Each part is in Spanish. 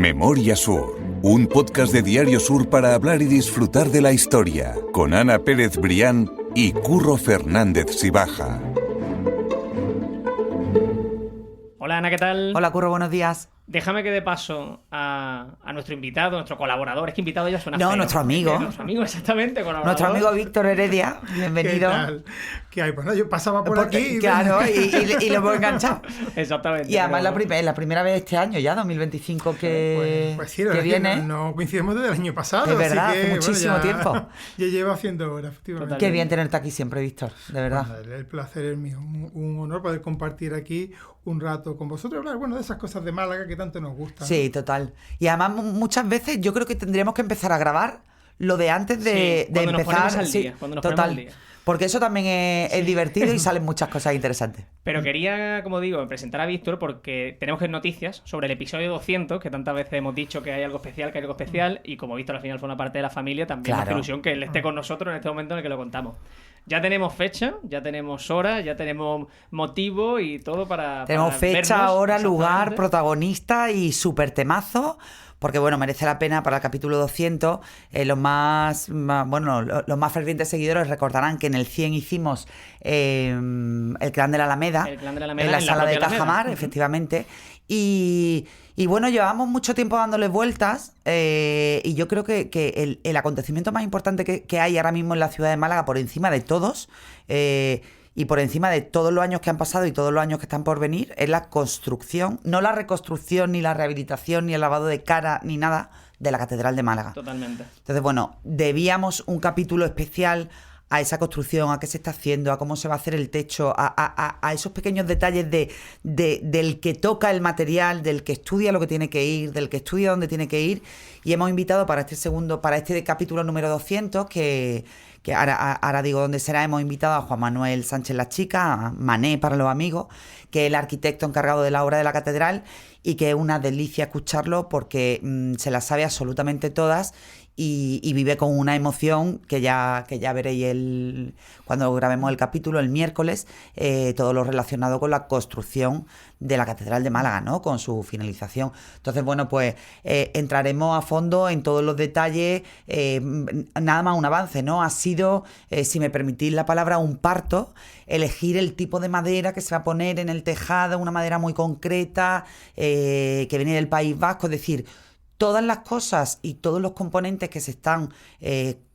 Memoria Sur, un podcast de Diario Sur para hablar y disfrutar de la historia, con Ana Pérez Brián y Curro Fernández Sibaja. Hola Ana, ¿qué tal? Hola Curro, buenos días. Déjame que dé paso a nuestro invitado, nuestro colaborador. Es que invitado ya suena feo. No, nuestro amigo. Nuestro amigo, exactamente, colaborador. Nuestro amigo Víctor Heredia, bienvenido. ¿Qué tal? ¿Qué hay? Bueno, yo pasaba por aquí. Claro, y lo hemos enganchado. Exactamente. Y además la primera vez este año ya, 2025, que sí, que viene. No coincidimos desde el año pasado. Es verdad, así que, hace muchísimo tiempo. Ya llevo haciendo horas, efectivamente. Qué bien tenerte aquí siempre, Víctor, de verdad. Bueno, el placer es mío. Un honor poder compartir aquí un rato con vosotros, hablar, bueno, de esas cosas de Málaga que tanto nos gustan. Sí, total. Y además muchas veces yo creo que tendríamos que empezar a grabar lo de antes de cuando nos empezar. ponemos al día, cuando nos ponemos al día. Porque eso también es divertido y salen muchas cosas interesantes. Pero quería, como digo, presentar a Víctor porque tenemos que noticias sobre el episodio 200, que tantas veces hemos dicho que hay algo especial, y como Víctor al final forma parte de la familia, también me hace ilusión que él esté con nosotros en este momento en el que lo contamos. Ya tenemos fecha, ya tenemos hora, ya tenemos motivo y todo para Tenemos fecha, vernos, hora, lugar, protagonista y súper temazo. Porque, bueno, merece la pena para el capítulo 200. Los más fervientes seguidores recordarán que en el 100 hicimos el Clan de la Alameda, en la sala de Cajamar, efectivamente. Y bueno, llevamos mucho tiempo dándole vueltas y yo creo que el acontecimiento más importante que hay ahora mismo en la ciudad de Málaga, por encima de todos, y por encima de todos los años que han pasado y todos los años que están por venir, es la construcción, no la reconstrucción, ni la rehabilitación, ni el lavado de cara, ni nada, de la Catedral de Málaga. Totalmente. Entonces, bueno, debíamos un capítulo especial a esa construcción, a qué se está haciendo, a cómo se va a hacer el techo, a esos pequeños detalles del que toca el material, del que estudia lo que tiene que ir, del que estudia dónde tiene que ir. Y hemos invitado para este capítulo número 200, que ahora digo dónde será, hemos invitado a Juan Manuel Sánchez La Chica, a Mané para los amigos, que es el arquitecto encargado de la obra de la catedral y que es una delicia escucharlo porque se las sabe absolutamente todas y vive con una emoción que ya veréis cuando grabemos el capítulo el miércoles, todo lo relacionado con la construcción de la Catedral de Málaga, ¿no? Con su finalización. Entonces, bueno, pues entraremos a fondo en todos los detalles. Nada más un avance, ¿no? Ha sido, si me permitís la palabra, un parto, elegir el tipo de madera que se va a poner en el tejado, una madera muy concreta, que viene del País Vasco, es decir, todas las cosas y todos los componentes que se están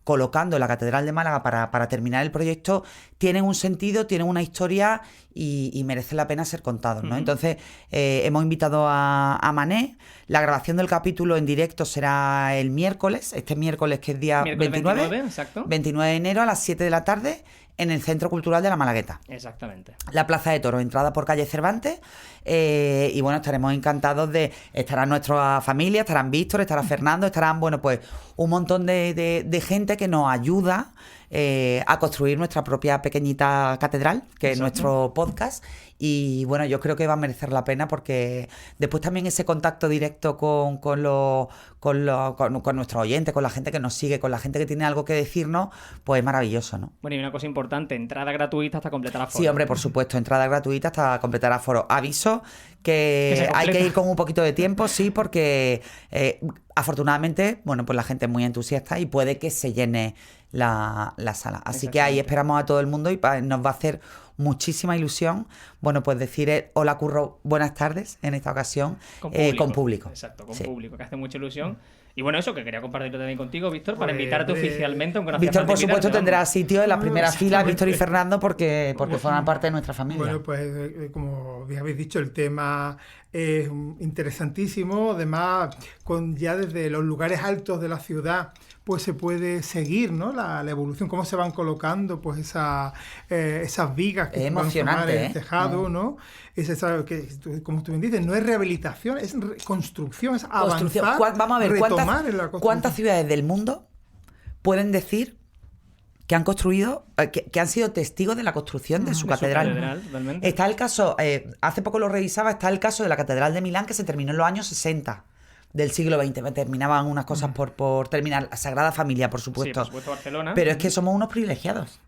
colocando en la Catedral de Málaga para terminar el proyecto tienen un sentido, tienen una historia y merecen la pena ser contados, ¿no? Entonces, hemos invitado a Mané. La grabación del capítulo en directo será el miércoles, este miércoles que es día 29, exacto. 29 de enero a las 7 de la tarde en el Centro Cultural de la Malagueta. Exactamente. La Plaza de Toros, entrada por calle Cervantes. Y bueno, estaremos encantados estará nuestra familia, estarán Víctor, estará Fernando, estarán, bueno, pues un montón de gente que nos ayuda a construir nuestra propia pequeñita catedral, que es nuestro podcast. Y bueno, yo creo que va a merecer la pena porque después también ese contacto directo con nuestros oyentes, con la gente que nos sigue, con la gente que tiene algo que decirnos, pues es maravilloso, ¿no? Bueno, y una cosa importante, entrada gratuita hasta completar aforo. Sí, hombre, por supuesto, entrada gratuita hasta completar aforo. Aviso que hay que ir con un poquito de tiempo, sí, porque afortunadamente, bueno, pues la gente es muy entusiasta y puede que se llene la sala. Así que ahí esperamos a todo el mundo y nos va a hacer muchísima ilusión, bueno, pues decir hola Curro, buenas tardes en esta ocasión con público. Exacto, con público, que hace mucha ilusión. Y bueno, eso que quería compartirlo también contigo, Víctor, para invitarte oficialmente, aunque no hacía Víctor, falta por supuesto, invitarte, tendrá sitio en la primera fila, Víctor y Fernando, porque forman parte de nuestra familia. Bueno, pues como ya habéis dicho, el tema es interesantísimo. Además, ya desde los lugares altos de la ciudad, pues se puede seguir, ¿no? La evolución, cómo se van colocando pues esas vigas que van a formar el tejado, ¿no? Como tú bien dices, no es rehabilitación, es construcción, es avanzar, Vamos a ver, retomar en la construcción. ¿cuántas ciudades del mundo pueden decir que han construido, que han sido testigos de la construcción de su catedral? Está el caso, hace poco lo revisaba, está el caso de la Catedral de Milán, que se terminó en los años 60 del siglo XX. Terminaban unas cosas por terminar. La Sagrada Familia, por supuesto. Sí, por supuesto, Barcelona. Pero es que somos unos privilegiados.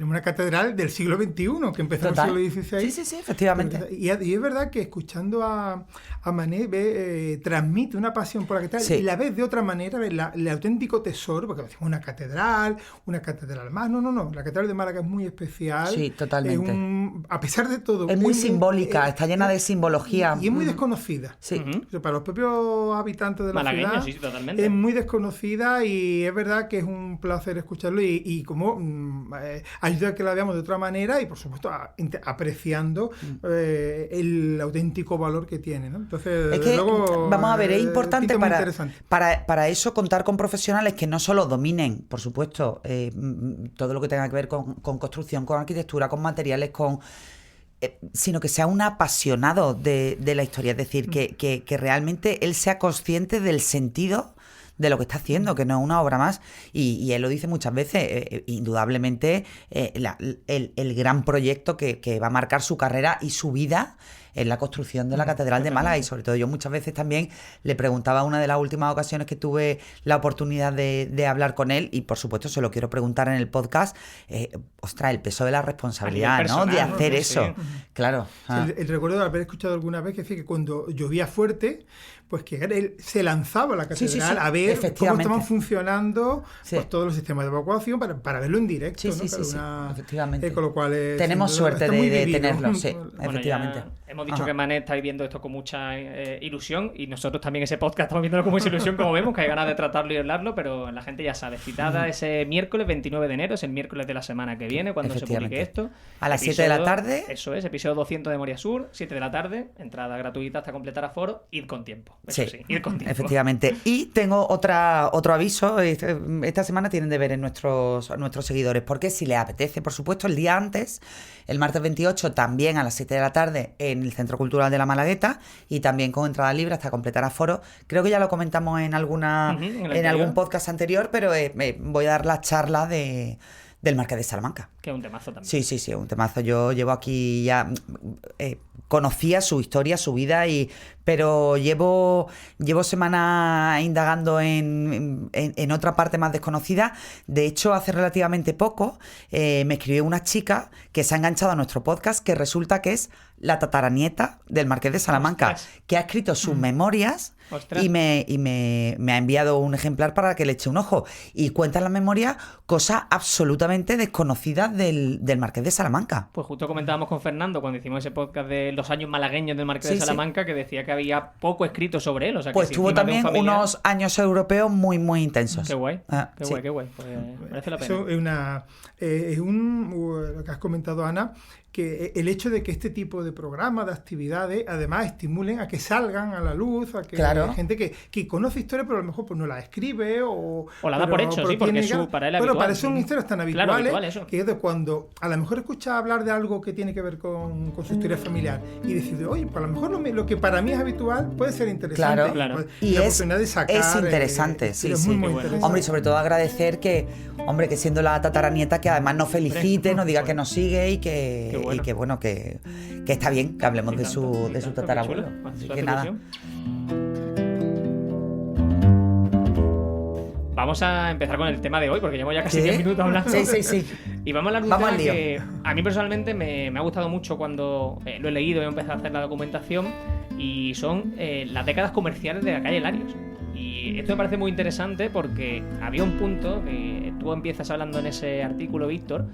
tenemos una catedral del siglo XXI, que empezó en el siglo XVI. Sí, efectivamente. Y es verdad que escuchando a Manet transmite una pasión por la catedral y la ves de otra manera, ves el auténtico tesoro, porque decimos una catedral más. No, la catedral de Málaga es muy especial. Sí, totalmente. A pesar de todo... Es muy simbólica, está llena de simbología. Y es muy desconocida. Sí. O sea, para los propios habitantes de la ciudad sí, totalmente. es muy desconocida y es verdad que es un placer escucharlo y como ayuda a que la veamos de otra manera y, por supuesto, apreciando el auténtico valor que tiene, ¿no? Entonces, es que, luego, vamos a ver, es importante para eso contar con profesionales que no solo dominen, por supuesto, todo lo que tenga que ver con construcción, con arquitectura, con materiales, sino que sea un apasionado de la historia, es decir, que realmente él sea consciente del sentido de lo que está haciendo, que no es una obra más, y él lo dice muchas veces, indudablemente el gran proyecto que va a marcar su carrera y su vida en la construcción de la Catedral de Málaga. Y sobre todo yo muchas veces también le preguntaba, una de las últimas ocasiones que tuve la oportunidad de hablar con él, y por supuesto se lo quiero preguntar en el podcast, ostras, el peso de la responsabilidad, personal, ¿no? De hacer eso. Sí. Claro. El recuerdo de haber escuchado alguna vez que cuando llovía fuerte, pues que él se lanzaba a la catedral a ver cómo estaban funcionando pues, todos los sistemas de evacuación para verlo en directo. Efectivamente. Con lo cual tenemos suerte de tenerlo, efectivamente. Hemos dicho que Manet está viviendo esto con mucha ilusión, y nosotros también ese podcast estamos viéndolo con mucha ilusión, como vemos, que hay ganas de tratarlo y hablarlo, pero la gente ya sabe, citada ese miércoles 29 de enero, es el miércoles de la semana que viene, cuando se publique esto. A las 7 de la tarde. Eso es, episodio 200 de Memoria Sur, 7 de la tarde, entrada gratuita hasta completar aforo, id con tiempo. Eso sí, id con tiempo. Efectivamente. Y tengo otro aviso, esta semana tienen deberes nuestros seguidores, porque si les apetece, por supuesto, el día antes, el martes 28, también a las 7 de la tarde, en el Centro Cultural de la Malagueta, y también con entrada libre hasta completar aforo. Creo que ya lo comentamos en algún podcast anterior, pero voy a dar la charla del Marqués de Salamanca. Que es un temazo también. Sí, es un temazo. Yo llevo aquí ya... conocía su historia, su vida, pero llevo semanas indagando en otra parte más desconocida. De hecho, hace relativamente poco me escribió una chica que se ha enganchado a nuestro podcast, que resulta que es la tataranieta del Marqués de Salamanca. ¡Ostras! Que ha escrito sus memorias. ¡Ostras! y me ha enviado un ejemplar para que le eche un ojo. Y cuenta en la memoria cosas absolutamente desconocidas del Marqués de Salamanca. Pues justo comentábamos con Fernando cuando hicimos ese podcast de los años malagueños del Marqués de Salamanca, que decía que había poco escrito sobre él. O sea, que pues tuvo también unos años europeos muy, muy intensos. Qué guay, qué guay. Pues merece la pena. Eso lo que has comentado, Ana, que el hecho de que este tipo de programas, de actividades, además estimulen a que salgan a la luz, a que hay gente que conoce historia, pero a lo mejor pues no la escribe o la da por hecho, sí, porque para él es habitual. Pero para eso son historias tan habituales, claro, que es de cuando a lo mejor escucha hablar de algo que tiene que ver con su historia familiar y decide, oye, pues a lo mejor lo que para mí es habitual puede ser interesante. Claro. Y la oportunidad de sacar, es interesante, sí. Muy interesante. Hombre, y sobre todo agradecer que siendo la tataranieta, que además nos felicite, nos diga que nos sigue y que está bien que hablemos de su tatarabuelo. Así que nada. Vamos a empezar con el tema de hoy, porque llevamos ya casi 10 minutos hablando. Sí. Y vamos a hablar de un tema que a mí personalmente me ha gustado mucho cuando lo he leído y he empezado a hacer la documentación, y son las décadas comerciales de la calle Larios. Y esto me parece muy interesante porque había un punto que tú empiezas hablando en ese artículo, Víctor,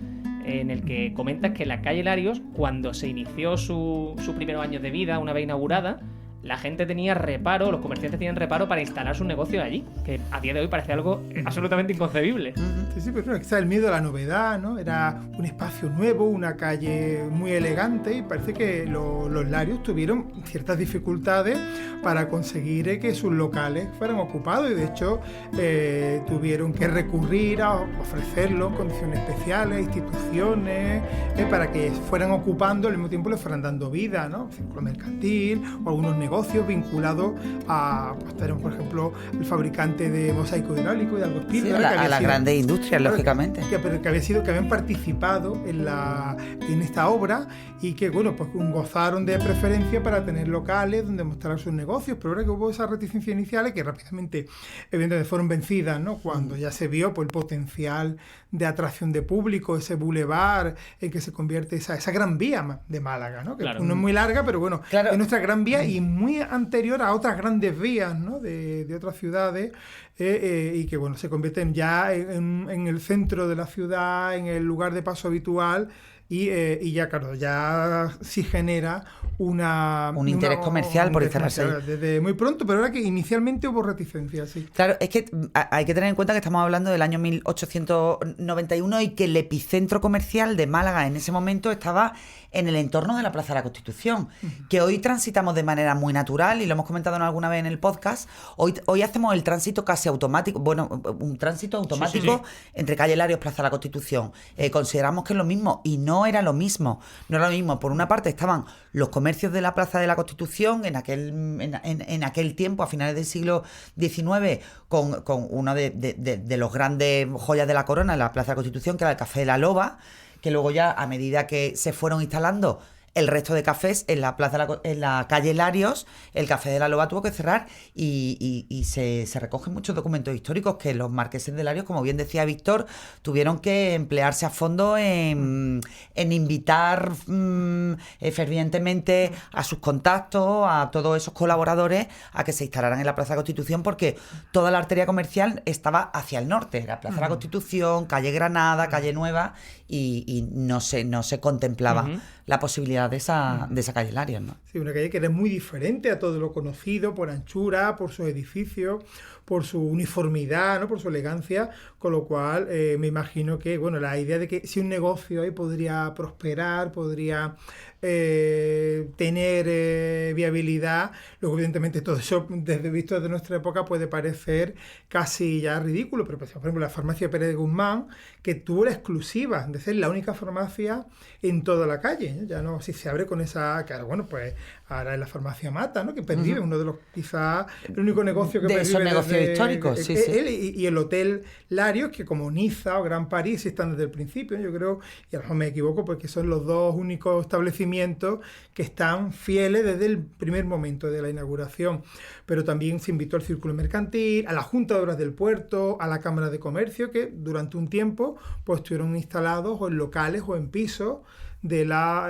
en el que comentas que la calle Larios, cuando se inició su primeros años de vida, una vez inaugurada, la gente tenía reparo, los comerciantes tenían reparo para instalar sus negocios allí, que a día de hoy parece algo absolutamente inconcebible. Sí, pero quizás el miedo a la novedad, ¿no? Era un espacio nuevo, una calle muy elegante, y parece que los Larios tuvieron ciertas dificultades para conseguir que sus locales fueran ocupados, y de hecho tuvieron que recurrir a ofrecerlo en condiciones especiales, instituciones, para que fueran ocupando, al mismo tiempo le fueran dando vida, ¿no? Círculo mercantil o algunos negocios vinculados a, pues tenemos por ejemplo el fabricante de mosaico hidráulico y de Hidalgo Spirits. Sí, a las grandes industrias, lógicamente. Que habían participado en esta obra y que, bueno, pues gozaron de preferencia para tener locales donde mostrar sus negocios, pero ahora que hubo esas reticencias iniciales que rápidamente, evidentemente, fueron vencidas, ¿no? Cuando ya se vio pues, el potencial de atracción de público, ese bulevar en que se convierte esa gran vía de Málaga, ¿no? Que no es muy larga, pero bueno, es nuestra gran vía y muy anterior a otras grandes vías, ¿no? de otras ciudades, y que bueno, se convierten ya en el centro de la ciudad, en el lugar de paso habitual. Y ya, claro, ya sí genera un interés comercial por instalarse ahí. Desde muy pronto, pero ahora que inicialmente hubo reticencias, sí. Claro, es que hay que tener en cuenta que estamos hablando del año 1891 y que el epicentro comercial de Málaga en ese momento estaba en el entorno de la Plaza de la Constitución, que hoy transitamos de manera muy natural y lo hemos comentado alguna vez en el podcast. Hoy hacemos el tránsito casi automático, bueno, un tránsito automático entre calle Larios, Plaza de la Constitución. Consideramos que es lo mismo y no era lo mismo. No era lo mismo. Por una parte estaban los comercios de la Plaza de la Constitución en aquel tiempo, a finales del siglo XIX, con uno de los grandes joyas de la corona, la Plaza de la Constitución, que era el Café de la Loba, que luego ya, a medida que se fueron instalando el resto de cafés en la calle Larios, el Café de la Loba tuvo que cerrar y se recogen muchos documentos históricos que los marqueses de Larios, como bien decía Víctor, tuvieron que emplearse a fondo en invitar fervientemente a sus contactos, a todos esos colaboradores, a que se instalaran en la Plaza de la Constitución, porque toda la arteria comercial estaba hacia el norte, era Plaza de la Constitución, calle Granada, calle Nueva, y no se contemplaba la posibilidad de esa calle Larios, ¿no? Sí, una calle que era muy diferente a todo lo conocido por anchura, por sus edificios, por su uniformidad, ¿no? Por su elegancia, con lo cual me imagino que, bueno, la idea de que si un negocio ahí podría prosperar, podría tener viabilidad, luego evidentemente todo eso, visto desde nuestra época, puede parecer casi ya ridículo, pero por ejemplo la farmacia Pérez de Guzmán, que tuvo la exclusiva de ser la única farmacia en toda la calle, ya no, si se abre con esa, claro, bueno, pues ahora es la farmacia Mata, ¿no? Que pervive, uno de los, quizás, el único negocio que de pervive esos negocios históricos, sí. Y el Hotel Larios, que como Niza o Gran París están desde el principio, yo creo, y a lo mejor me equivoco porque son los dos únicos establecimientos que están fieles desde el primer momento de la inauguración. Pero también se invitó al Círculo Mercantil, a la Junta de Obras del Puerto, a la Cámara de Comercio, que durante un tiempo pues estuvieron instalados o en locales o en pisos de la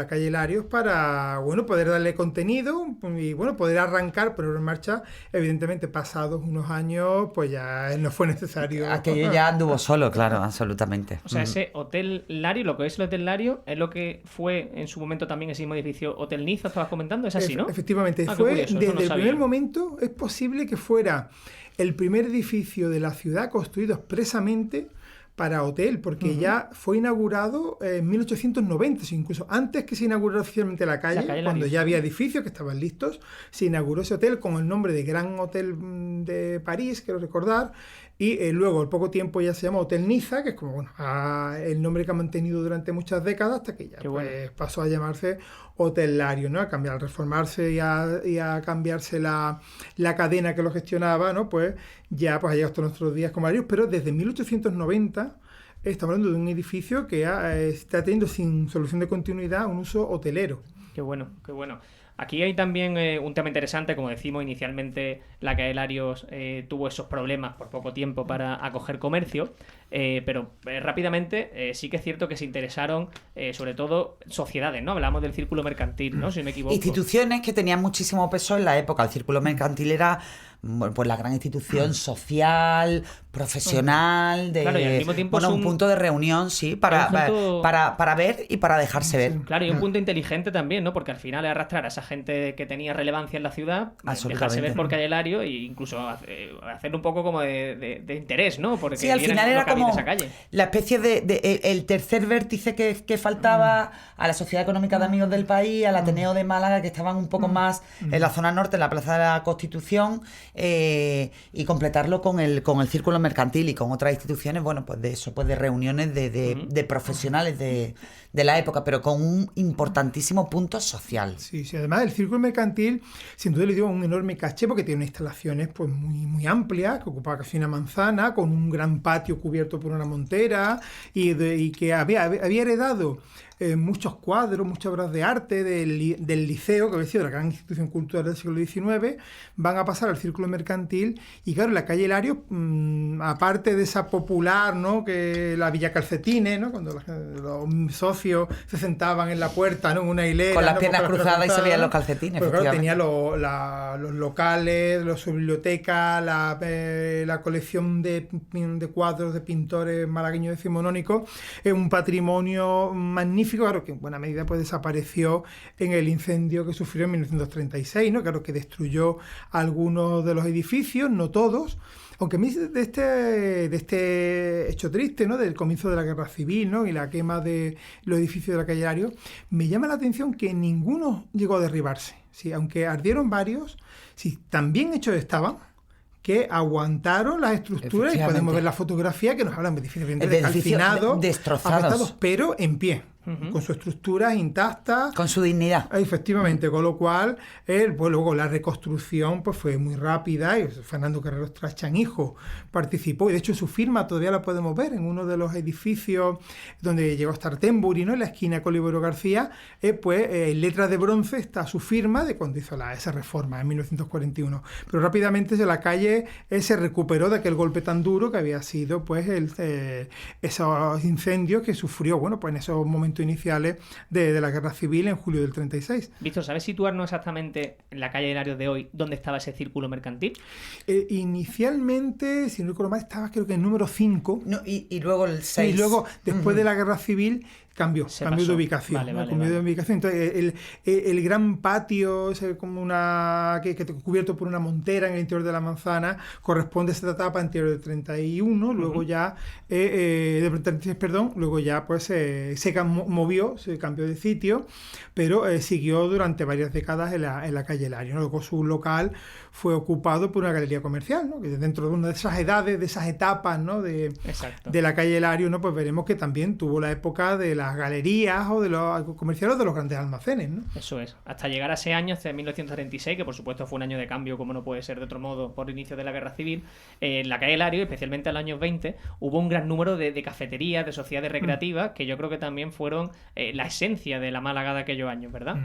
calle Larios para, bueno, poder darle contenido y, bueno, poder arrancar, pero en marcha, evidentemente, pasados unos años, pues ya no fue necesario. Aquello ya anduvo solo, claro, absolutamente. O sea, ese Hotel Lario, lo que es el Hotel Lario, es lo que fue en su momento también ese mismo edificio Hotel Niza, estabas comentando, es así, ¿no? Efectivamente, fue curioso, desde el primer momento, es posible que fuera el primer edificio de la ciudad construido expresamente para hotel, porque ya fue inaugurado en 1890, incluso antes que se inaugurara oficialmente la calle cuando ya había edificios que estaban listos, se inauguró ese hotel con el nombre de Gran Hotel de París, quiero recordar, y luego al poco tiempo ya se llama Hotel Niza, que es como, bueno, el nombre que ha mantenido durante muchas décadas hasta que ya pasó a llamarse Hotel Lario, ¿no? Al reformarse y a cambiarse la cadena que lo gestionaba, ¿no? Pues ya pues ha llegado hasta nuestros días como Larios, pero desde 1890 estamos hablando de un edificio que está teniendo sin solución de continuidad un uso hotelero. Qué bueno, qué bueno. Aquí hay también un tema interesante, como decimos inicialmente, la calle Larios tuvo esos problemas por poco tiempo para acoger comercio, pero rápidamente sí que es cierto que se interesaron sobre todo sociedades, ¿no? Hablamos del círculo mercantil, ¿no? Si no me equivoco. Instituciones que tenían muchísimo peso en la época. El círculo mercantil era pues la gran institución social, profesional, claro, y al mismo tiempo un punto de reunión, sí, para ver y para dejarse ver. Claro, y un punto inteligente también, ¿no? Porque al final es arrastrar a esa gente que tenía relevancia en la ciudad, dejarse ver por calle Lario e incluso hacer un poco como de interés, ¿no? Porque sí, al final era como esa calle. La especie de el tercer vértice que faltaba a la Sociedad Económica de Amigos del País, al Ateneo de Málaga, que estaban un poco más en la zona norte, en la Plaza de la Constitución, y completarlo con el círculo mercantil y con otras instituciones, bueno, pues de eso, pues de reuniones de profesionales de la época, pero con un importantísimo punto social. Sí, además el círculo mercantil sin duda le dio un enorme caché porque tiene unas instalaciones pues muy amplias, que ocupaba casi una manzana, con un gran patio cubierto por una montera y que había heredado muchos cuadros, muchas obras de arte del liceo, que había sido la gran institución cultural del siglo XIX, van a pasar al círculo mercantil y claro, la calle Hilario, aparte de esa popular, ¿no?, que la Villa Calcetines, ¿no?, cuando los socios se sentaban en la puerta, ¿no?, en una hilera, con las ¿no?, piernas cruzadas y se veían los calcetines, pero claro, tenía los locales, su biblioteca, la colección de cuadros de pintores malagueños decimonónicos, un patrimonio magnífico, claro, que en buena medida pues desapareció en el incendio que sufrió en 1936, ¿no? Claro, que destruyó algunos de los edificios, no todos. Aunque a mí de este hecho triste, ¿no?, del comienzo de la Guerra Civil, ¿no?, y la quema de los edificios de la calle Hilario, me llama la atención que ninguno llegó a derribarse. Sí, aunque ardieron varios, sí, tan bien hechos estaban que aguantaron las estructuras, y podemos ver la fotografía que nos hablan de edificios calcinados, destrozados, pero en pie. Con sus estructuras intactas, con su dignidad, efectivamente, con lo cual pues luego la reconstrucción pues fue muy rápida y Fernando Carreros Trachán hijo participó, y de hecho su firma todavía la podemos ver en uno de los edificios donde llegó a estar Tembury, ¿no?, en la esquina con Libero García, pues en letras de bronce está su firma de cuando hizo esa reforma en 1941, pero rápidamente la calle se recuperó de aquel golpe tan duro que había sido pues esos incendios que sufrió, bueno, pues en esos momentos iniciales de la Guerra Civil en julio del 36. Víctor, ¿sabes situarnos exactamente en la calle Hilario de hoy dónde estaba ese círculo mercantil? Inicialmente, si no recuerdo mal, estaba creo que en número 5. No, y luego el 6. Y luego, después de la Guerra Civil, cambió de ubicación. Vale. De ubicación. Entonces, el gran patio, como que cubierto por una montera en el interior de la manzana, corresponde a esta etapa anterior del 31, luego ya, del 36, perdón, luego ya pues se movió, se cambió de sitio, pero siguió durante varias décadas en la calle Hilario, ¿no? Luego su local fue ocupado por una galería comercial, ¿no?, que dentro de una de esas edades, de esas etapas, ¿no?, de la calle Hilario, ¿no?, pues veremos que también tuvo la época de las galerías o de los comerciales o de los grandes almacenes, ¿no? Eso es, hasta llegar a ese año, hasta 1936, que por supuesto fue un año de cambio, como no puede ser de otro modo, por inicio de la Guerra Civil. En la calle Hilario, especialmente en los años 20, hubo un gran número de cafeterías, de sociedades recreativas, que yo creo que también fueron la esencia de la Málaga de aquellos años, ¿verdad?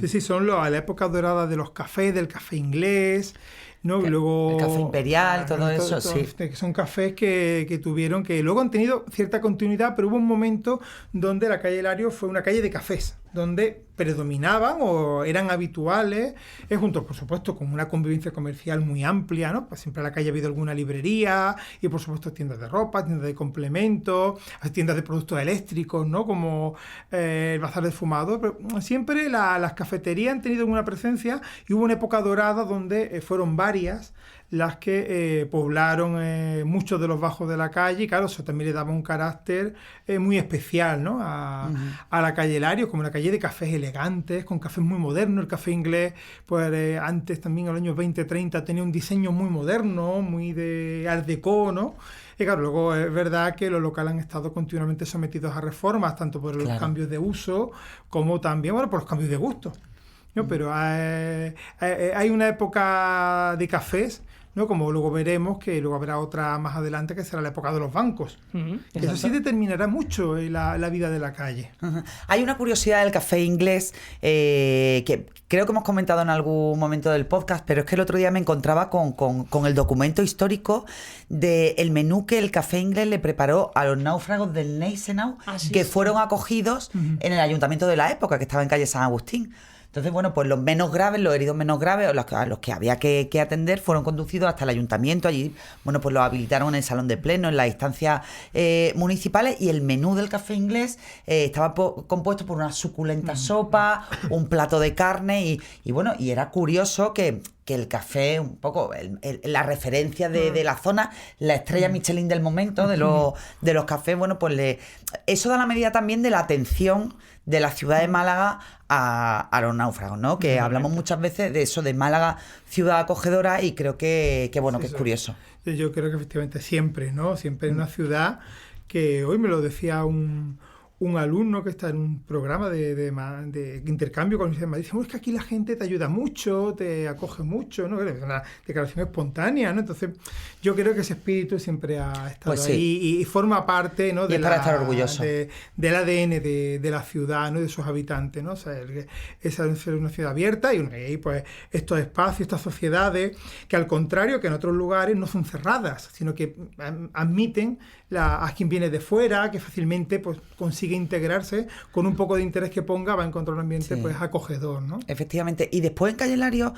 Sí, son la época dorada de los cafés, del café inglés, ¿no? Y luego el café imperial, todo eso, sí. Son cafés que tuvieron, que luego han tenido cierta continuidad, pero hubo un momento donde la calle Hilario fue una calle de cafés, donde predominaban o eran habituales, junto, por supuesto, con una convivencia comercial muy amplia, ¿no? Pues siempre en la calle ha habido alguna librería y, por supuesto, tiendas de ropa, tiendas de complementos, tiendas de productos eléctricos, ¿no?, como el Bazar de Fumador, pero siempre las cafeterías han tenido una presencia y hubo una época dorada donde fueron varias las que poblaron muchos de los bajos de la calle, y claro, eso también le daba un carácter muy especial, ¿no?, a la calle Hilario, como una calle de cafés elegantes, con cafés muy modernos. El café inglés, pues antes también en los años 20-30 tenía un diseño muy moderno, muy de art déco, ¿no? Y claro, luego es verdad que los locales han estado continuamente sometidos a reformas, tanto por los cambios de uso como también, bueno, por los cambios de gusto, ¿no? Pero hay una época de cafés, ¿no?, como luego veremos, que luego habrá otra más adelante que será la época de los bancos. Eso sí determinará mucho la vida de la calle. Hay una curiosidad del café inglés que creo que hemos comentado en algún momento del podcast, pero es que el otro día me encontraba con el documento histórico del menú que el café inglés le preparó a los náufragos del Gneisenau, que fueron acogidos en el ayuntamiento de la época, que estaba en calle San Agustín. Entonces, bueno, pues los menos graves, los heridos menos graves, a los que había que atender, fueron conducidos hasta el ayuntamiento. Allí, bueno, pues los habilitaron en el salón de pleno, en las instancias municipales, y el menú del café inglés estaba compuesto por una suculenta sopa, un plato de carne, y bueno, y era curioso que el café, un poco la referencia de la zona, la estrella Michelin del momento de los cafés, bueno, pues eso da la medida también de la atención de la ciudad de Málaga a los náufragos, ¿no? Que hablamos muchas veces de eso, de Málaga, ciudad acogedora, y creo que bueno, que es curioso. Yo creo que efectivamente siempre, ¿no? Siempre en una ciudad que hoy me lo decía un alumno que está en un programa de intercambio con la Universidad de Madrid. Dice, es que aquí la gente te ayuda mucho, te acoge mucho, ¿no? Es una declaración espontánea, ¿no? Entonces, yo creo que ese espíritu siempre ha estado ahí y forma parte, ¿no? Es para estar orgulloso. Del ADN de la ciudad, ¿no? De sus habitantes, ¿no? O sea, esa es una ciudad abierta y ahí, pues, estos espacios, estas sociedades, que al contrario que en otros lugares no son cerradas, sino que admiten a quien viene de fuera, que fácilmente pues consigue integrarse, con un poco de interés que ponga, va a encontrar un ambiente pues acogedor, ¿no? Efectivamente. Y después en Calle Hilario,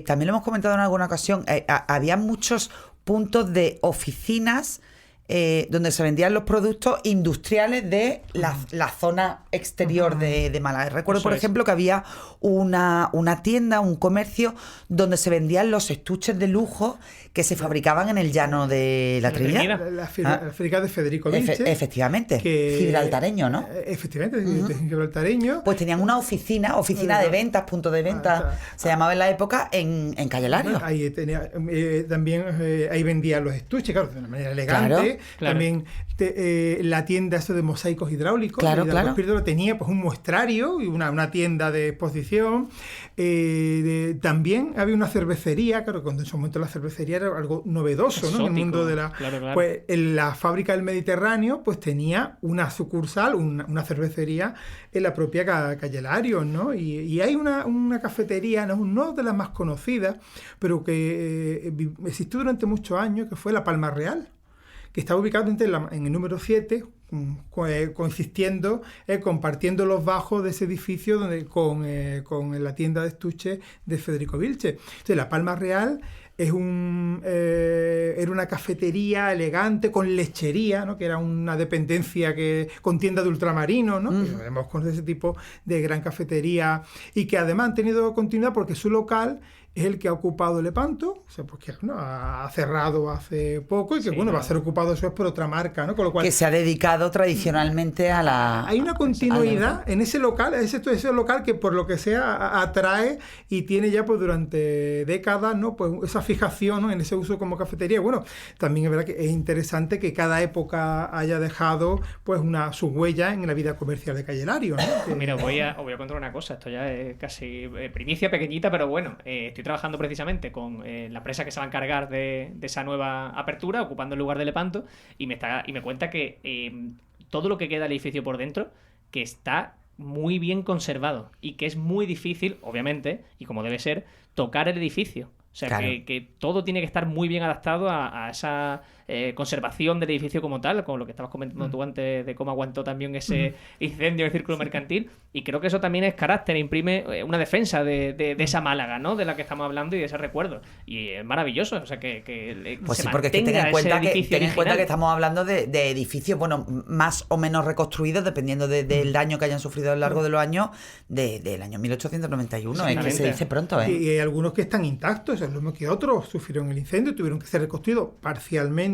también lo hemos comentado en alguna ocasión, había muchos puntos de oficinas donde se vendían los productos industriales de la zona exterior de Málaga. Recuerdo, por ejemplo, que había una tienda, un comercio, donde se vendían los estuches de lujo que se fabricaban en el llano de la Trinidad. La fábrica de Federico Vilche. Efectivamente, gibraltareño, ¿no? Efectivamente, de gibraltareño. Pues tenían una oficina de ventas, punto de venta, se llamaba en la época, en Calle Hilario. Ahí tenía, también ahí vendían los estuches, claro, de una manera elegante. Claro. También la tienda esto de mosaicos hidráulicos. Claro. Espíritu tenía pues un muestrario y una tienda de exposición. También había una cervecería, claro, cuando en su momento la cervecería era algo novedoso, ¿no? En el mundo de la... Claro. Pues en la fábrica del Mediterráneo pues tenía una sucursal, una cervecería en la propia Calle Hilario, ¿no? Y hay una cafetería, no de las más conocidas, pero que existió durante muchos años, que fue la Palma Real, que estaba ubicado en el número 7, coexistiendo, compartiendo los bajos de ese edificio con la tienda de estuches de Federico Vilche. Entonces, la Palma Real era una cafetería elegante con lechería, ¿no? Que era una dependencia con tienda de ultramarinos, ¿no? Que podemos conocer ese tipo de gran cafetería y que además han tenido continuidad porque su local es el que ha ocupado Lepanto, o sea, porque ha cerrado hace poco y que va a ser ocupado eso es por otra marca, ¿no? Con lo cual, que se ha dedicado tradicionalmente a la... Hay una continuidad en ese local, ese local que por lo que sea atrae y tiene ya pues durante décadas, ¿no? Pues esa fijación, ¿no? En ese uso como cafetería. Bueno, también es verdad que es interesante que cada época haya dejado pues su huella en la vida comercial de Calle Hilario, ¿no? Mira, os voy a contar una cosa, esto ya es casi primicia pequeñita, pero bueno, estoy trabajando precisamente con la empresa que se va a encargar de esa nueva apertura, ocupando el lugar de Lepanto, y me cuenta que todo lo que queda del edificio por dentro, que está muy bien conservado y que es muy difícil, obviamente, y como debe ser, tocar el edificio. O sea, claro, que todo tiene que estar muy bien adaptado a esa conservación del edificio como tal, con lo que estabas comentando tú antes de cómo aguantó también ese incendio en el Círculo Mercantil, y creo que eso también es carácter, imprime una defensa de esa Málaga, ¿no? De la que estamos hablando y de ese recuerdo, y es maravilloso, o sea, que pues se sí, porque mantenga ten en cuenta que estamos hablando de edificios, bueno, más o menos reconstruidos, dependiendo del daño que hayan sufrido a lo largo de los años, del año 1891, es que se dice pronto, ¿eh? Y hay algunos que están intactos, es lo mismo que otros sufrieron el incendio, tuvieron que ser reconstruidos parcialmente,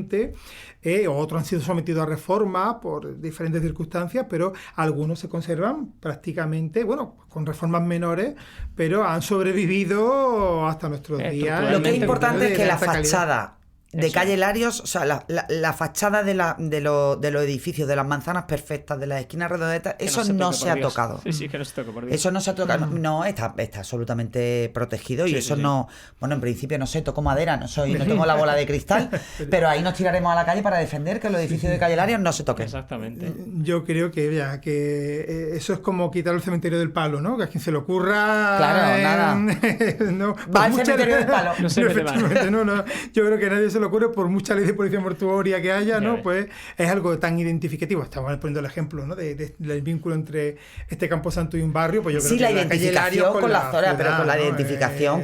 otros han sido sometidos a reformas por diferentes circunstancias, pero algunos se conservan prácticamente, bueno, con reformas menores, pero han sobrevivido hasta nuestros días. Lo que es importante es que la fachada de Calle Hilarios, o sea, la fachada de los edificios, de las manzanas perfectas, de las esquinas redondetas, eso no se ha tocado. Sí, que no se toca, por Dios. Eso no se ha tocado, no, está absolutamente protegido y eso no, bueno, en principio no sé, toco madera, no tengo la bola de cristal, pero ahí nos tiraremos a la calle para defender que los edificios de Calle Hilarios no se toquen. Exactamente. Yo creo que eso es como quitar el cementerio del Palo, ¿no? Que a quien se le ocurra... Claro, nada. No, va al cementerio del Palo. No se mete mal. No, yo creo que nadie se le ocurre, por mucha ley de policía mortuoria que haya, ¿no? Pues es algo tan identificativo. Estamos poniendo el ejemplo, ¿no? Del vínculo entre este Camposanto y un barrio, pues yo creo que la identificación con la zona, pero con la identificación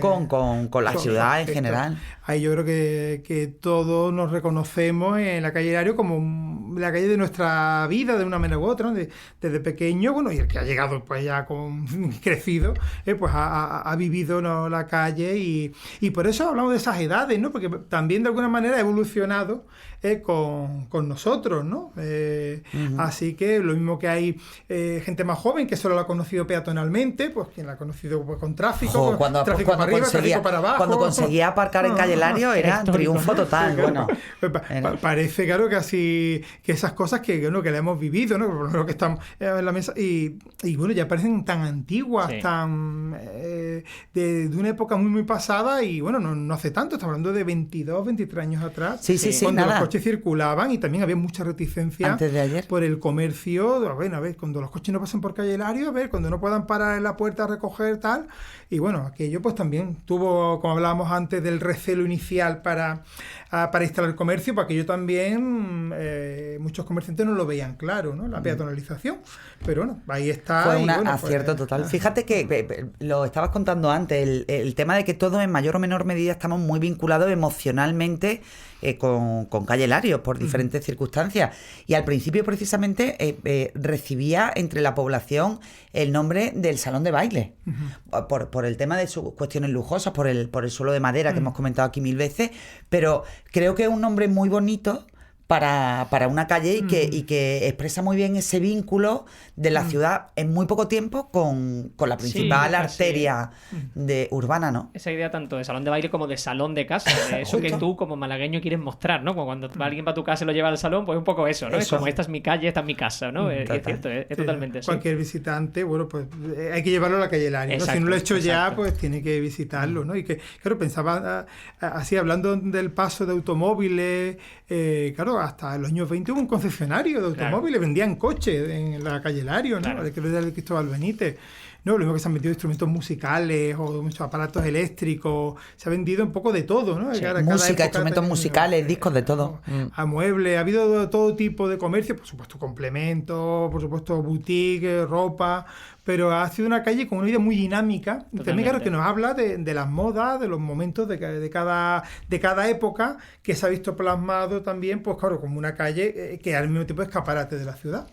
con la ciudad en general. Ahí yo creo que todos nos reconocemos en la Calle Hilario como la calle de nuestra vida de una manera u otra, ¿no? Desde pequeño, bueno, y el que ha llegado pues ya crecido, pues ha vivido, ¿no?, la calle y por eso hablamos de esas edades, ¿no? Porque también de alguna manera ha evolucionado con nosotros, ¿no? Así que lo mismo que hay gente más joven que solo lo ha conocido peatonalmente, pues quien la ha conocido pues, con tráfico, tráfico para arriba, tráfico para abajo. Cuando conseguía aparcar en Calle Hilario era un triunfo total. Sí, claro. Bueno, parece, claro, que así, que esas cosas que la hemos vivido, ¿no? Por lo que estamos en la mesa, y bueno, ya parecen tan antiguas, tan de una época muy pasada, y bueno, no hace tanto, estamos hablando de 22, 23 años atrás, cuando los coches circulaban y también había mucha reticencia antes de ayer por el comercio. A ver, cuando los coches no pasen por Calle Hilario, a ver, cuando no puedan parar en la puerta a recoger tal, y bueno, aquello pues también tuvo, como hablábamos antes, del recelo inicial para instalar el comercio, porque aquello también muchos comerciantes no lo veían claro, ¿no? La peatonalización, pero bueno, ahí está. Fue un acierto total. Fíjate que lo estabas contando antes, el tema de que todos en mayor o menor medida estamos muy vinculados emocionalmente con Calle Hilario por diferentes circunstancias, y al principio precisamente recibía entre la población el nombre del salón de baile, por el tema de sus cuestiones lujosas, por el suelo de madera que hemos comentado aquí 1000 veces, pero creo que es un nombre muy bonito para una calle y que expresa muy bien ese vínculo de la ciudad en muy poco tiempo con la principal arteria urbana, ¿no? Esa idea tanto de salón de baile como de salón de casa, de eso que tú como malagueño quieres mostrar, ¿no? Cuando alguien va a tu casa y lo lleva al salón, pues un poco eso, ¿no? Es como, esta es mi calle, esta es mi casa, ¿no? Es cierto, es totalmente así. Cualquier visitante, bueno, pues hay que llevarlo a la Calle Hilario, ¿no? Si no lo he hecho ya, pues tiene que visitarlo, ¿no? Y que, claro, pensaba así, hablando del paso de automóviles, claro, hasta los años 20 hubo un concesionario de automóviles, vendían coches en la Calle Hilario, ¿no? Que era el Cristóbal Benítez. No, lo mismo que se han vendido instrumentos musicales o muchos aparatos eléctricos, se ha vendido un poco de todo, ¿no? Música, instrumentos musicales, discos, de todo. A muebles, ha habido todo tipo de comercio, por supuesto complementos, por supuesto boutique, ropa, pero ha sido una calle con una vida muy dinámica. Totalmente. También, claro, que nos habla de las modas, de los momentos de cada época, que se ha visto plasmado también, pues claro, como una calle que al mismo tiempo es escaparate de la ciudad.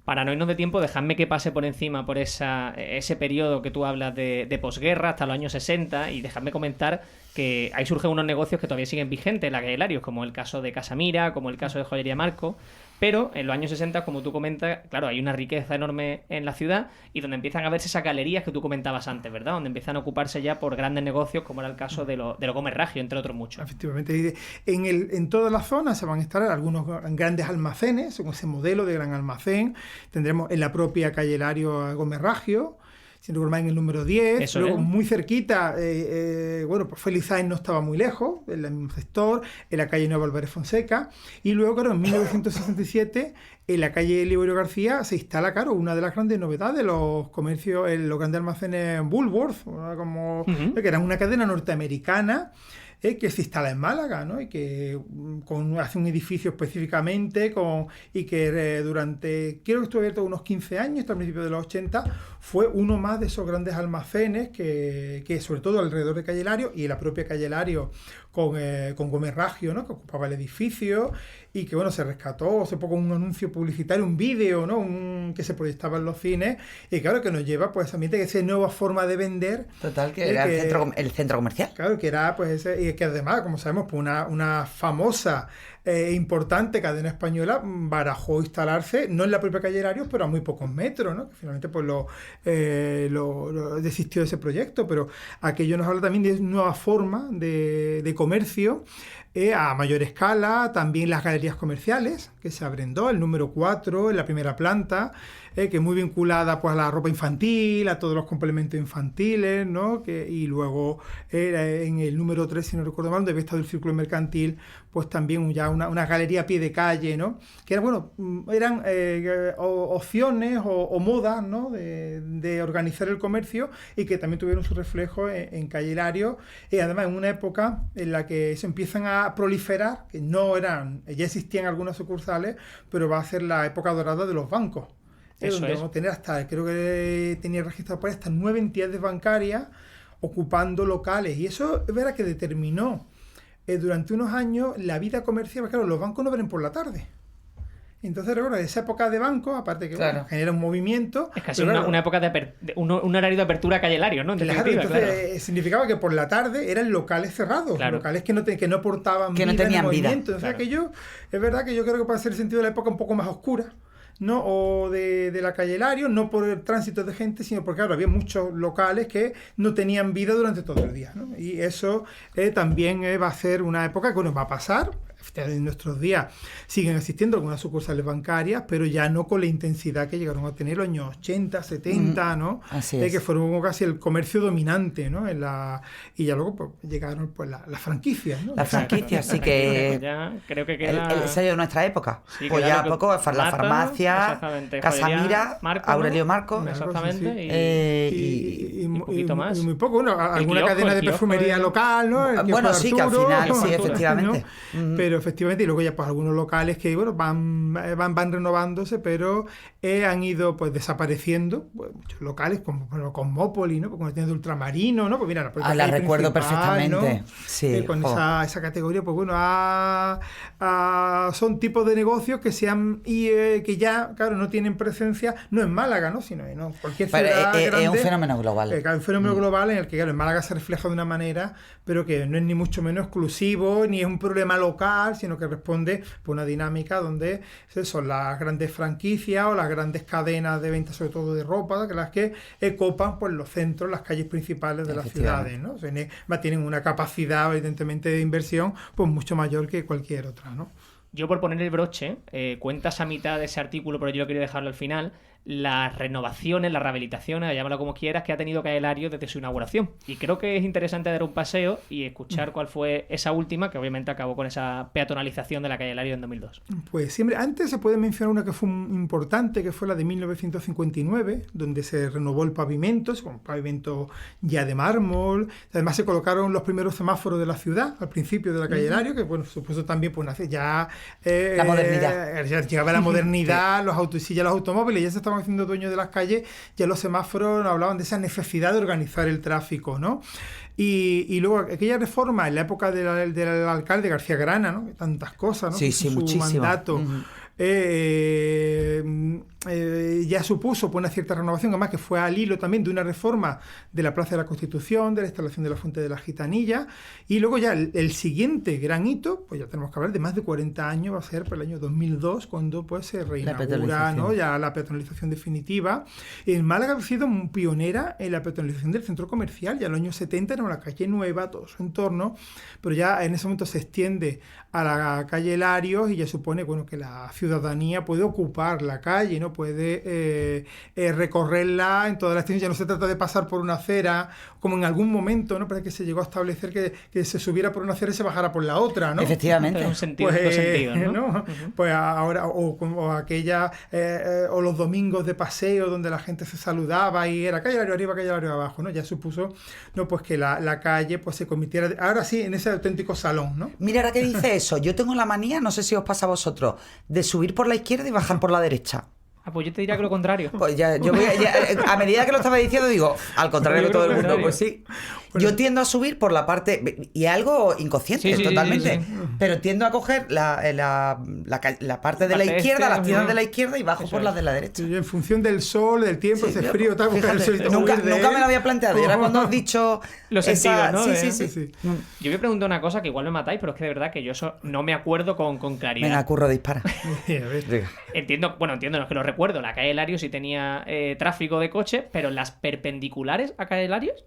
Para no irnos de tiempo, dejadme que pase por encima por ese periodo que tú hablas de posguerra hasta los años 60, y dejadme comentar que ahí surgen unos negocios que todavía siguen vigentes en la Calle Hilario, como el caso de Casa Mira, como el caso de Joyería Marco. Pero en los años 60, como tú comentas, claro, hay una riqueza enorme en la ciudad, y donde empiezan a verse esas galerías que tú comentabas antes, ¿verdad? Donde empiezan a ocuparse ya por grandes negocios, como era el caso de lo Gómez Ragio, entre otros muchos. Efectivamente. En toda la zona se van a instalar algunos grandes almacenes, con ese modelo de gran almacén. Tendremos en la propia Calle Hilario a Gómez Ragio, sin recuerdo mal, en el número 10. Eso luego, muy cerquita, bueno, pues Félix Sáenz no estaba muy lejos, en el mismo sector, en la calle Nueva Álvarez Fonseca. Y luego, claro, en 1967, en la calle Liborio García se instala, claro, una de las grandes novedades, los comercios, los grandes almacenes Woolworth, como, que eran una cadena norteamericana, que se instala en Málaga, ¿no? Y que hace un edificio específicamente y que durante, creo que estuvo abierto unos 15 años, hasta el principio de los 80, fue uno más de esos grandes almacenes que sobre todo alrededor de Calle Hilario y en la propia Calle Hilario con Gómez Ragio, ¿no? Que ocupaba el edificio, y que bueno, se rescató hace poco un anuncio publicitario, un vídeo, ¿no? Que se proyectaba en los cines, y claro, que nos lleva pues a esa nueva forma de vender. Total, que era el centro comercial. Claro, que era pues y que además, como sabemos, pues una famosa importante cadena española barajó instalarse, no en la propia Calle Hilario, pero a muy pocos metros, ¿no? Que finalmente pues desistió de ese proyecto, pero aquello nos habla también de una nueva forma de comercio a mayor escala. También las galerías comerciales, que se abren dos, el número 4 en la primera planta, que es muy vinculada pues a la ropa infantil, a todos los complementos infantiles, ¿no? Y luego en el número 3, si no recuerdo mal, donde había estado el Círculo Mercantil, pues también ya una galería a pie de calle, ¿no? Que eran opciones o modas, ¿no? de organizar el comercio, y que también tuvieron su reflejo en Calle Hilario, y además en una época en la que se empiezan a proliferar, que ya existían algunas sucursales, pero va a ser la época dorada de los bancos. Donde vamos a tener creo que tenía registrado por ahí hasta 9 entidades bancarias ocupando locales, y eso es verdad que determinó durante unos años la vida comercial. Claro, los bancos no abren por la tarde, Entonces, recuerdo, esa época de banco, aparte que genera un movimiento... Es casi una época de un horario de apertura Calle Larios, ¿no? Entonces significaba que por la tarde eran locales cerrados, locales que no aportaban que no tenían vida. Entonces, aquello, es verdad que yo creo que puede ser el sentido de la época un poco más oscura, ¿no? O de la calle Larios, no por el tránsito de gente, sino porque claro, había muchos locales que no tenían vida durante todo el día, ¿no? Y eso también va a ser una época que nos va a pasar. En nuestros días siguen existiendo algunas sucursales bancarias, pero ya no con la intensidad que llegaron a tener los años 80, 70, ¿no? Así es. Que fueron casi el comercio dominante, ¿no? Y ya luego pues, llegaron pues, las franquicias, ¿no? Las franquicias, sí que... Ya creo que queda... El sello de nuestra época. Sí, pues ya a poco, la farmacia, Casamira, Marco, Aurelio Marco. Exactamente. Y un poquito más. Y muy poco, ¿no? Alguna cadena de perfumería local, ¿no? Bueno, sí, que al final, sí, efectivamente. ¿no? Pero efectivamente, y luego ya pues algunos locales que bueno van renovándose, pero han ido pues desapareciendo, pues, muchos locales como Cosmópolis, ¿no? Como tiene de Ultramarino, ¿no? Pues mira, la recuerdo perfectamente, ¿no? Sí. Con esa categoría, pues bueno, son tipos de negocios que que ya, claro, no tienen presencia, no en Málaga, ¿no? Sino en cualquier ciudad grande. Es un fenómeno global. Es un fenómeno global en el que, claro, en Málaga se refleja de una manera, pero que no es ni mucho menos exclusivo, ni es un problema local, sino que responde por una dinámica donde son las grandes franquicias o las grandes cadenas de venta, sobre todo de ropa, que las que copan pues, los centros, las calles principales de las ciudades, ¿no? O sea, tienen una capacidad, evidentemente, de inversión pues mucho mayor que cualquier otra, ¿no? Yo, por poner el broche, cuentas a mitad de ese artículo, pero yo quería dejarlo al final, las renovaciones, las rehabilitaciones, llámalo como quieras, que ha tenido Calle Larios desde su inauguración. Y creo que es interesante dar un paseo y escuchar cuál fue esa última, que obviamente acabó con esa peatonalización de la Calle Larios en 2002. Pues siempre, antes se puede mencionar una que fue importante, que fue la de 1959, donde se renovó el pavimento, con un pavimento ya de mármol. Además se colocaron los primeros semáforos de la ciudad, al principio de la Calle Larios, que bueno, supuesto también pues nace ya... la modernidad. Ya llegaba la modernidad, sí. Los automóviles ya se estaban haciendo dueños de las calles, ya los semáforos hablaban de esa necesidad de organizar el tráfico, ¿no? Y luego aquella reforma en la época del alcalde García Grana, ¿no? Tantas cosas, ¿no? Sí, muchísimo. Mandato. Ya supuso pues, una cierta renovación, además que fue al hilo también de una reforma de la Plaza de la Constitución, de la instalación de la Fuente de la Gitanilla, y luego ya el siguiente gran hito, pues ya tenemos que hablar de más de 40 años, va a ser por el año 2002, cuando pues se reinaugura, ¿no? Ya la peatonalización definitiva. En Málaga ha sido pionera en la peatonalización del centro comercial, ya en los años 70 era una calle nueva, todo su entorno, pero ya en ese momento se extiende a la calle Larios y ya supone bueno, que la ciudadanía puede ocupar la calle, ¿no? Puede recorrerla en toda la extensión. Ya no se trata de pasar por una acera, como en algún momento, ¿no? Parece que se llegó a establecer que se subiera por una acera y se bajara por la otra, ¿no? Efectivamente. Un sentido, pues, sentidos, ¿no? Uh-huh. Pues ahora, o aquella, o los domingos de paseo donde la gente se saludaba y era calle Larios arriba, calle Larios abajo, ¿no? Ya supuso, ¿no? Pues que la calle pues se convirtiera, ahora sí, en ese auténtico salón, ¿no? Mira, ahora que dice eso, yo tengo la manía, no sé si os pasa a vosotros, de subir por la izquierda y bajar por la derecha. Pues yo te diría que lo contrario. Pues a medida que lo estaba diciendo, digo, al contrario que todo el mundo, pues sí. Yo tiendo a subir por la parte, y algo inconsciente, totalmente, sí. Pero tiendo a coger la parte de la izquierda, las tiendas de la izquierda y bajo por las de la derecha. Sí, en función del sol, del tiempo, ese frío, tal, el sol, nunca me lo había planteado, y ahora cuando has dicho... Los sentidos, ¿no? Sí. Yo voy a preguntar una cosa que igual me matáis, pero es que de verdad que yo eso no me acuerdo con claridad. Venga, Curro, dispara. Entiendo, no es que lo recuerdo, la calle Larios sí tenía tráfico de coches, pero las perpendiculares a calle Larios,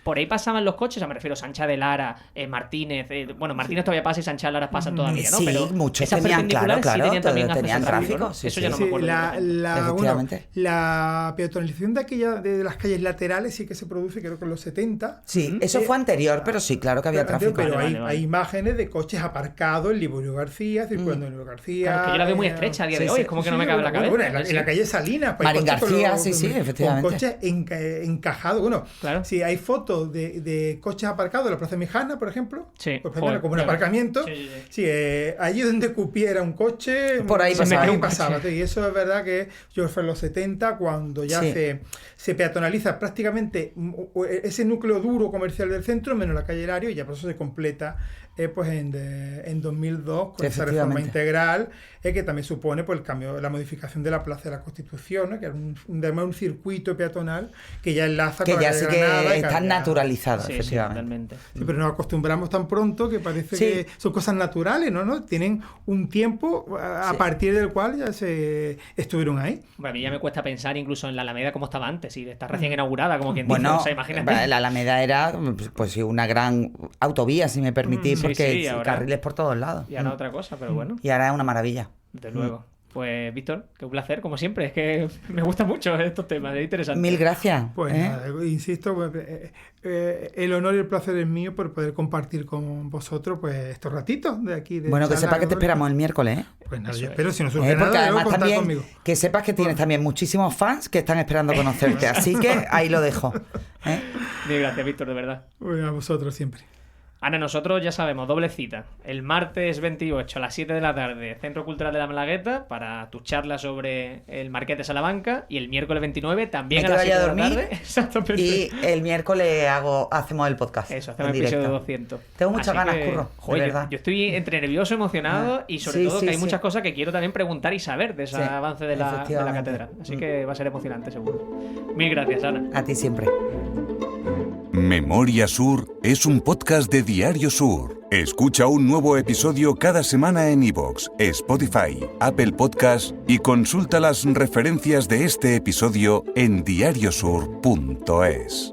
por ahí pasaban los coches, me refiero a Sancha de Lara, Martínez, Martínez todavía pasa y Sancha de Lara pasan todavía, ¿no? Sí, pero muchos tenían, claro, sí tenían tráfico, ¿no? Eso ya no me acuerdo. La peatonalización de las calles laterales sí que se produce, creo que en los 70. Sí, eso fue anterior, pero sí, claro que había tráfico. Pero hay imágenes de coches aparcados en Liborio García, circulando en Liborio García. Claro, es que yo la veo muy estrecha a día de hoy, es como que no me cabe en la cabeza. Bueno, en la calle Salinas. Marín García, sí, efectivamente. Con coches encajados. Bueno, sí, hay fotos fotos de coches aparcados en la Plaza Mijana, por ejemplo. Sí. Pues, como un aparcamiento. Sí, allí donde cupiera un coche, por ahí pasaba. Y eso es verdad que yo fue en los 70, cuando ya se peatonaliza prácticamente ese núcleo duro comercial del centro, menos la calle Hilario, y ya por eso se completa pues en 2002 con esa reforma integral, que también supone pues el cambio, la modificación de la Plaza de la Constitución, ¿no? Que era un circuito peatonal que ya enlaza con ya la sí Granada, que está naturalizado, efectivamente. Sí, pero nos acostumbramos tan pronto que parece que son cosas naturales, ¿no? Tienen un tiempo a partir del cual ya se estuvieron ahí. Bueno, a mí ya me cuesta pensar incluso en la Alameda como estaba antes, y está recién inaugurada, como quien dice. Bueno, o sea, imagínate. La Alameda era pues una gran autovía, si me permitís, porque ahora, carriles por todos lados. Y ahora otra cosa, pero bueno. Y ahora es una maravilla. Desde luego. Pues, Víctor, que un placer, como siempre. Es que me gustan mucho estos temas, es interesante. Mil gracias. Pues nada, insisto, el honor y el placer es mío por poder compartir con vosotros pues estos ratitos de aquí. Bueno, que sepas que te esperamos el miércoles, ¿eh? Pues nada, yo espero, si no surge nada, además contar también conmigo. Que sepas que tienes también muchísimos fans que están esperando conocerte, así que ahí lo dejo. Mil gracias, Víctor, de verdad. Pues a vosotros siempre. Ana, nosotros ya sabemos, doble cita. El martes 28 a las 7 de la tarde, Centro Cultural de la Malagueta, para tu charla sobre el Marqués de Salamanca. Y el miércoles 29 también a las 7 de la tarde. Exactamente. Y el miércoles hacemos el podcast. Eso, hacemos el episodio 200. Tengo muchas ganas, Curro. Joder, de verdad. Yo estoy entre nervioso, emocionado y sobre todo que hay muchas cosas que quiero también preguntar y saber de ese avance de la catedral. Así que va a ser emocionante, seguro. Mil gracias, Ana. A ti siempre. Memoria Sur es un podcast de Diario Sur. Escucha un nuevo episodio cada semana en iVoox, Spotify, Apple Podcasts y consulta las referencias de este episodio en diariosur.es.